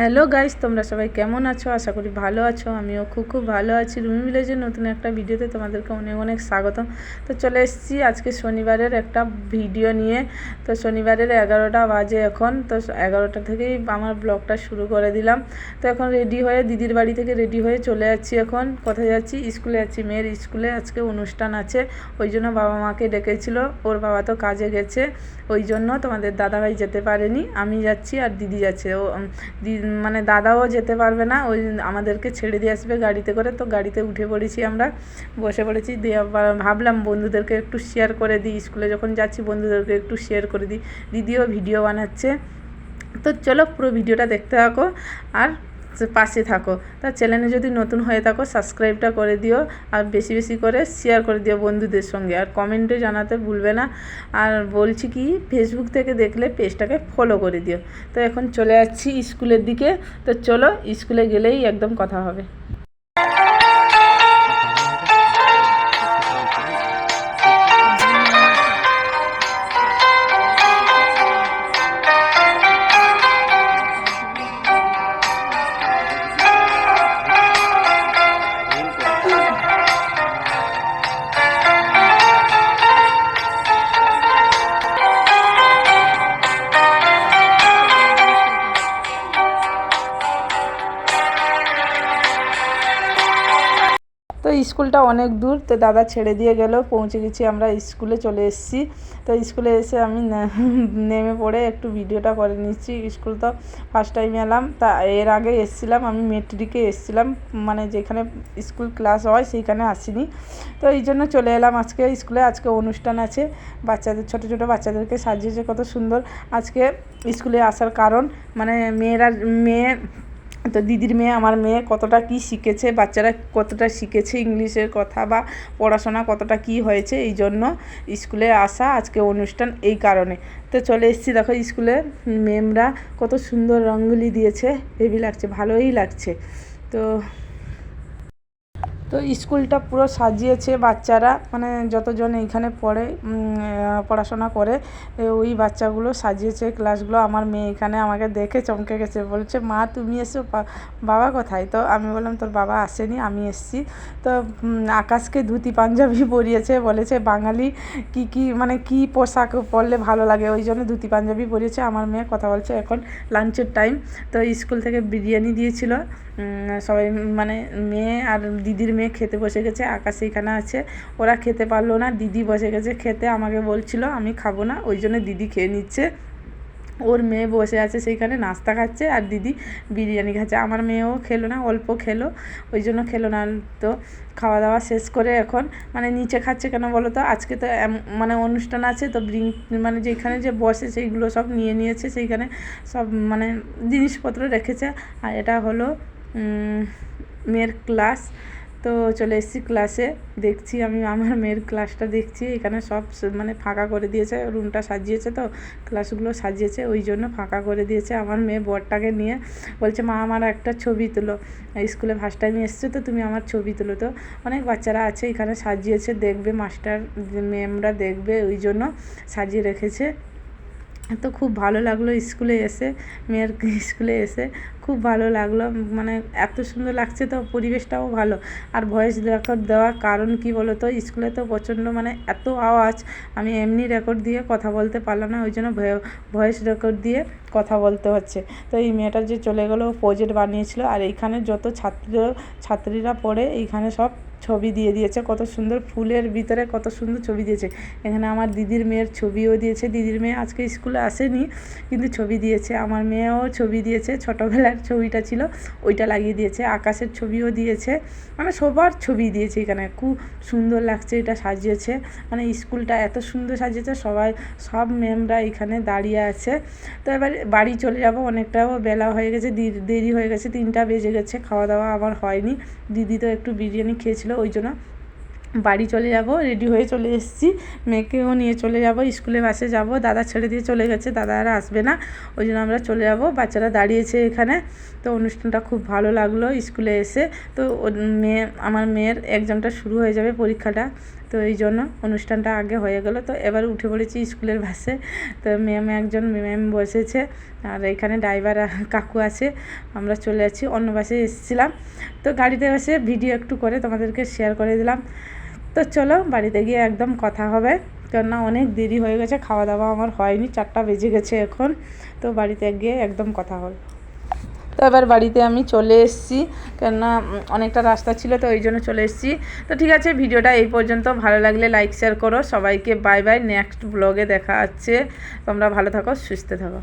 Hello guys, তোমরা সবাই কেমন আছো? আশা করি ভালো আছো। আমিও খুব ভালো আছি। রুমি ভিলেজের নতুন একটা ভিডিওতে তোমাদেরকে অনেক অনেক স্বাগতম। তো চলে এসেছি আজকে শনিবারের একটা ভিডিও নিয়ে। তো শনিবারের 11টা বাজে এখন। তো 11টা থেকেই আমার ব্লগটা শুরু করে দিলাম। তো এখন রেডি হয়ে দিদির বাড়ি থেকে রেডি হয়ে চলে যাচ্ছি। এখন কোথায় যাচ্ছি? স্কুলে যাচ্ছি। মেয়ের স্কুলে আজকে অনুষ্ঠান আছে, ওই জন্য বাবা মাকে ডেকেছিল। ওর বাবা তো কাজে গেছে, ওই জন্য তোমাদের দাদাভাই যেতে পারেনি। আমি যাচ্ছি আর দিদি যাচ্ছে। ও মানে দাদাও যেতে পারবে না, ওই আমাদেরকে ছেড়ে দিয়ে আসবে গাড়িতে করে। তো গাড়িতে উঠে পড়েছি, আমরা বসে পড়েছি। দিয়ে ভাবলাম বন্ধুদেরকে একটু শেয়ার করে দিই, স্কুলে যখন যাচ্ছি বন্ধুদেরকে একটু শেয়ার করে দিই। দিদিও ভিডিও বানাচ্ছে। তো চলো পুরো ভিডিওটা দেখতে থাকো আর পাশে থাকো। তা চ্যানেলে যদি নতুন হয়ে থাকো সাবস্ক্রাইবটা করে দিও, আর বেশি বেশি করে শেয়ার করে দিও বন্ধুদের সঙ্গে, আর কমেন্টে জানাতে ভুলবে না। আর বলছি কি, ফেসবুক থেকে দেখলে পেজটাকে ফলো করে দিও। তো এখন চলে যাচ্ছি স্কুলের দিকে। তো চলো, স্কুলে গেলেই একদম কথা হবে। তো স্কুলটা অনেক দূর, তো দাদা ছেড়ে দিয়ে গেল, পৌঁছে গেছি আমরা, স্কুলে চলে এসেছি। তো স্কুলে এসে আমি নেমে পড়ে একটু ভিডিওটা করে নিচ্ছি। স্কুল তো ফার্স্ট টাইম এলাম, তা এর আগে এসেছিলাম আমি মেট্রিকে এসেছিলাম, মানে যেখানে স্কুল ক্লাস হয় সেইখানে আসিনি। তো এই জন্য চলে এলাম আজকে স্কুলে। আজকে অনুষ্ঠান আছে, বাচ্চাদের ছোটো ছোটো বাচ্চাদেরকে সাজিয়েছে কত সুন্দর। আজকে স্কুলে আসার কারণ, মানে মেয়ে তো দিদির মেয়ে, আমার মেয়ে কতটা কি শিখেছে, বাচ্চারা কতটা শিখেছে ইংলিশের কথা বা পড়াশোনা কতটা কি হয়েছে, এই জন্য স্কুলে আসা আজকে অনুষ্ঠান, এই কারণে। তো চলে এসেছি, দেখো স্কুলে ম্যামরা কত সুন্দর রঙ্গোলি দিয়েছে, হেভি লাগছে, ভালোই লাগছে। তো তো স্কুলটা পুরো সাজিয়েছে বাচ্চারা, মানে যতজন এইখানে পড়ে পড়াশোনা করে ওই বাচ্চাগুলো সাজিয়েছে ক্লাসগুলো। আমার মেয়ে এখানে আমাকে দেখে চমকে গেছে, বলছে মা তুমি এসো, বাবা কোথায়? তো আমি বললাম তোর বাবা আসেনি, আমি এসছি। তো আকাশকে ধুতি পাঞ্জাবি পরিয়েছে, বলেছে বাঙালি কি মানে কি পোশাক পরলে ভালো লাগে, ওই জন্য ধুতি পাঞ্জাবি পরিয়েছে। আমার মেয়ে কথা বলছে, এখন লাঞ্চের টাইম। তো স্কুল থেকে বিরিয়ানি দিয়েছিল সবাই, মানে মেয়ে আর দিদির মেয়ে খেতে বসে গেছে। আকাশ এখানে আছে, ওরা খেতে পারলো না, দিদি বসে গেছে খেতে। আমাকে বলছিল আমি খাবো না, ওই জন্য দিদি খেয়ে নিচ্ছে। ওর মেয়ে বসে আছে সেইখানে নাস্তা খাচ্ছে, আর দিদি বিরিয়ানি খাচ্ছে। আমার মেয়েও খেলো না, অল্প খেলো, ওই জন্য খেলো না। তো খাওয়া দাওয়া শেষ করে এখন মানে নিচে খাচ্ছে। কেন বলো তো, আজকে তো মানে অনুষ্ঠান আছে, তো মানে যেখানে যে বসে সেইগুলো সব নিয়ে নিয়েছে, সেইখানে সব মানে জিনিসপত্র রেখেছে। আর এটা হলো মেয়ের ক্লাস। তো চলে এসেছি ক্লাসে, দেখছি আমি আমার মেয়ের ক্লাসটা দেখছি। এখানে সব মানে ফাঁকা করে দিয়েছে, রুমটা সাজিয়েছে, তো ক্লাসগুলো সাজিয়েছে, ওই জন্য ফাঁকা করে দিয়েছে। আমার মেয়ে বরটাকে নিয়ে বলছে মা আমার একটা ছবি তুলো, স্কুলে ফার্স্ট টাইম এসছে তো তুমি আমার ছবি তুলো। তো অনেক বাচ্চারা আছে এখানে সাজিয়েছে, দেখবে মাস্টার ম্যামরা দেখবে, ওই জন্য সাজিয়ে রেখেছে। তো খুব ভালো লাগলো স্কুলে এসে, মেয়ের স্কুলে এসে খুব ভালো লাগলো, মানে এত সুন্দর লাগছে। তো পরিবেশটাও ভালো। আর ভয়েস রেকর্ড দেওয়ার কারণ কি বলো তো, স্কুলে তো প্রচণ্ড মানে এত আওয়াজ, আমি এমনি রেকর্ড দিয়ে কথা বলতে পারলাম না, ওই জন্য ভয়েস রেকর্ড দিয়ে কথা বলতে হচ্ছে। তো এই মেয়েটা যে চলে গেলো, প্রজেক্ট বানিয়েছিল। আর এইখানে যত ছাত্রীরা পড়ে এইখানে সব ছবি দিয়ে দিয়েছে, কত সুন্দর ফুলের ভিতরে কত সুন্দর ছবি দিয়েছে। এখানে আমার দিদির মেয়ের ছবিও দিয়েছে। দিদির মেয়ে আজকে স্কুলে আসেনি, কিন্তু ছবি দিয়েছে। আমার মেয়েও ছবি দিয়েছে, ছোটোবেলার ছবিটা ছিল ওইটা লাগিয়ে দিয়েছে। আকাশের ছবিও দিয়েছে, মানে সবার ছবি দিয়েছে। এখানে খুব সুন্দর লাগছে, এটা সাজিয়েছে, মানে স্কুলটা এত সুন্দর সাজিয়েছে। সব ম্যামরা এখানে দাঁড়িয়ে আছে। তো এবার বাড়ি চলে যাব, অনেকটাও বেলা হয়ে গেছে, দেরি হয়ে গেছে, 3টা বেজে গেছে, খাওয়া দাওয়া আমার হয়নি। দিদি তো একটু বিরিয়ানি খেয়েছিল, ওই জন্য বাড়ি চলে যাব। রেডি হয়ে চলে এসেছি, মেয়েকেও নিয়ে চলে যাব, স্কুলে বাসে যাব। দাদা ছেড়ে দিয়ে চলে গেছে, দাদা আর আসবে না, ওই জন্য আমরা চলে যাব। বাচ্চারা দাঁড়িয়েছে এখানে। তো অনুষ্ঠানটা খুব ভালো লাগলো স্কুলে এসে। তো আমার মেয়ের এক্সামটা শুরু হয়ে যাবে, পরীক্ষাটা তো এই জন্য অনুষ্ঠানটা আগে হয়ে গেল। তো এবার উঠে পড়েছি স্কুলের বাসে। তো একজন ম্যাম বসেছে, আর এখানে ড্রাইভার কাকু আছে। আমরা চলে যাচ্ছি, অন্য বাসে এসেছিলাম। তো গাড়িতে বসে ভিডিও একটু করে তোমাদেরকে শেয়ার করে দিলাম। তো চলো বাড়িতে গিয়ে একদম কথা হবে, কেননা অনেক দেরি হয়ে গেছে, খাওয়া দাওয়া আমার হয়নি, 4টা বেজে গেছে এখন। তো বাড়িতে গিয়ে একদম কথা হবে। তো এবার বাড়িতে আমি চলে এসেছি, কেননা অনেকটা রাস্তা ছিল, তো ওই জন্য চলে এসেছি। তো ঠিক আছে, ভিডিওটা এই পর্যন্ত। ভালো লাগলে লাইক শেয়ার করো। সবাইকে বাই বাই, নেক্সট ব্লগে দেখা হচ্ছে। তোমরা ভালো থাকো, সুস্থ থাকো।